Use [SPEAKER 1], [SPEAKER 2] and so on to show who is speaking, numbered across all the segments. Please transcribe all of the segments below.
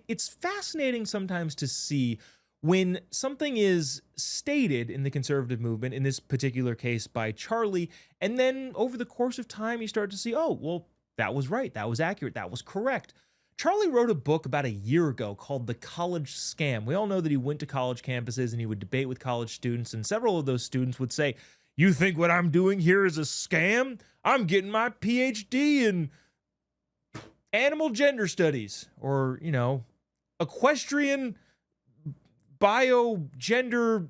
[SPEAKER 1] it's fascinating sometimes to see when something is stated in the conservative movement, in this particular case by Charlie, and then over the course of time, you start to see, oh, well, that was right, that was accurate, that was correct. Charlie wrote a book about a year ago called The College Scam. We all know that he went to college campuses and he would debate with college students, and several of those students would say, "You think what I'm doing here is a scam? I'm getting my PhD in animal gender studies, or, equestrian bio gender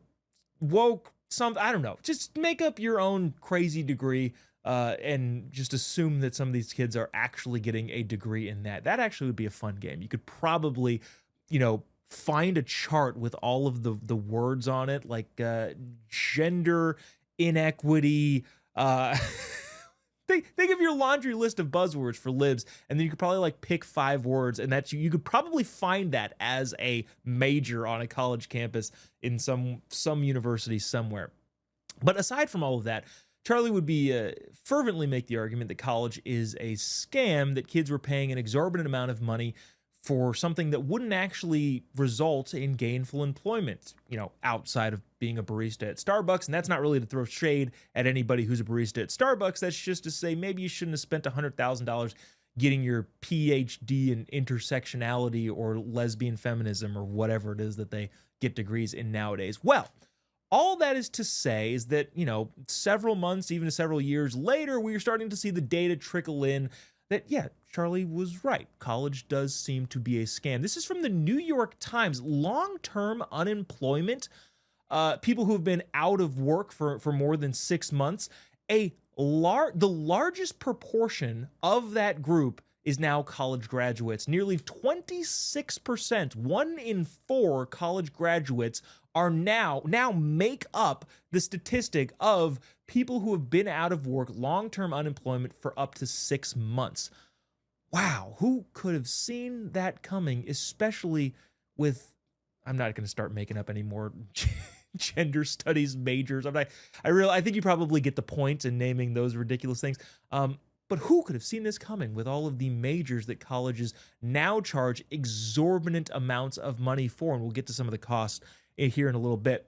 [SPEAKER 1] woke something. I don't know. Just make up your own crazy degree and just assume that some of these kids are actually getting a degree in that. That actually would be a fun game. You could probably, find a chart with all of the words on it, like gender inequity. Think of your laundry list of buzzwords for libs, and then you could probably like pick 5 words, and that's you could probably find that as a major on a college campus in some university somewhere. But aside from all of that, Charlie would be fervently make the argument that college is a scam, that kids were paying an exorbitant amount of money for something that wouldn't actually result in gainful employment, outside of being a barista at Starbucks. And that's not really to throw shade at anybody who's a barista at Starbucks. That's just to say maybe you shouldn't have spent $100,000 getting your PhD in intersectionality or lesbian feminism or whatever it is that they get degrees in nowadays. Well, all that is to say is that, several months, even several years later, we're starting to see the data trickle in that, yeah, Charlie was right. College does seem to be a scam. This is from the New York Times. Long-term unemployment, people who have been out of work for more than 6 months, the largest proportion of that group is now college graduates. Nearly 26%, 1 in 4 college graduates are now make up the statistic of people who have been out of work, long-term unemployment for up to 6 months. Wow, who could have seen that coming, especially with, I'm not going to start making up any more gender studies majors. I think you probably get the point in naming those ridiculous things. But who could have seen this coming with all of the majors that colleges now charge exorbitant amounts of money for? And we'll get to some of the costs here in a little bit.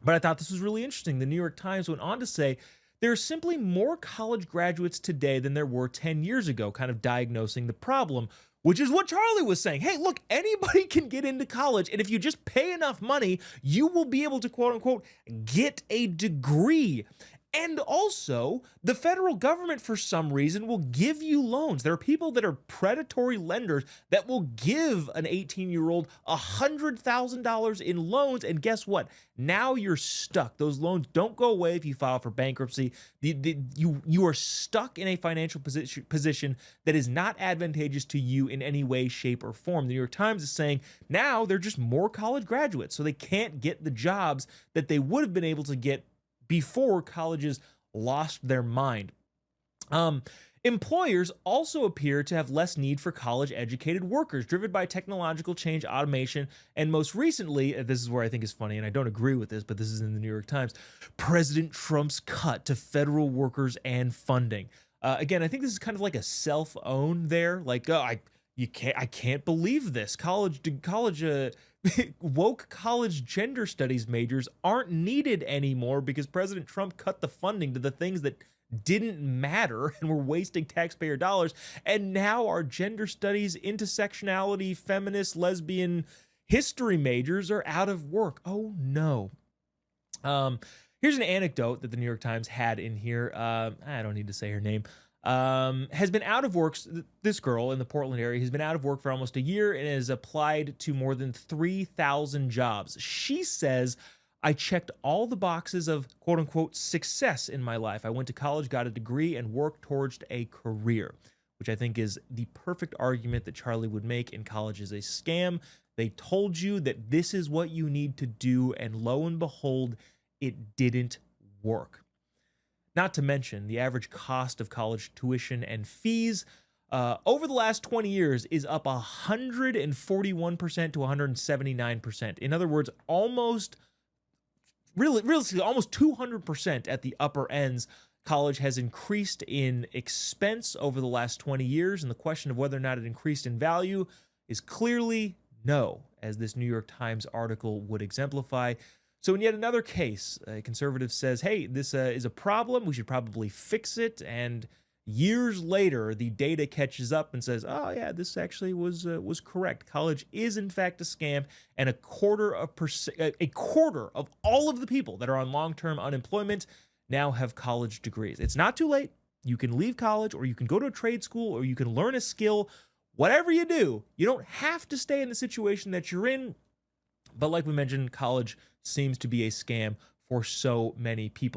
[SPEAKER 1] But I thought this was really interesting. The New York Times went on to say there are simply more college graduates today than there were 10 years ago, kind of diagnosing the problem, which is what Charlie was saying. Hey, look, anybody can get into college, and if you just pay enough money, you will be able to, quote unquote, get a degree. And also, the federal government, for some reason, will give you loans. There are people that are predatory lenders that will give an 18-year-old $100,000 in loans. And guess what? Now you're stuck. Those loans don't go away if you file for bankruptcy. You are stuck in a financial position that is not advantageous to you in any way, shape, or form. The New York Times is saying now they're just more college graduates, so they can't get the jobs that they would have been able to get before colleges lost their mind. Employers also appear to have less need for college-educated workers, driven by technological change, automation, and most recently, this is where I think is funny, and I don't agree with this, but this is in the New York Times, President Trump's cut to federal workers and funding. Again, I think this is kind of like a self-own there, like, I can't believe this. Woke college gender studies majors aren't needed anymore because President Trump cut the funding to the things that didn't matter and were wasting taxpayer dollars. And now our gender studies, intersectionality, feminist, lesbian history majors are out of work. Oh no. Here's an anecdote that the New York Times had in here. I don't need to say her name. Has been out of work. This girl in the Portland area has been out of work for almost a year and has applied to more than 3,000 jobs. She says, I checked all the boxes of quote unquote success in my life. I went to college, got a degree, and worked towards a career, which I think is the perfect argument that Charlie would make in college is a scam. They told you that this is what you need to do, and lo and behold, it didn't work. Not to mention, the average cost of college tuition and fees over the last 20 years is up 141% to 179%. In other words, realistically, almost 200% at the upper ends. College has increased in expense over the last 20 years, and the question of whether or not it increased in value is clearly No, as this New York Times article would exemplify. So, in yet another case, a conservative says, hey, this is a problem. We should probably fix it. And years later, the data catches up and says, oh, yeah, this actually was correct. College is, in fact, a scam. And a quarter of all of the people that are on long-term unemployment now have college degrees. It's not too late. You can leave college, or you can go to a trade school, or you can learn a skill. Whatever you do, you don't have to stay in the situation that you're in. But like we mentioned, college seems to be a scam for so many people.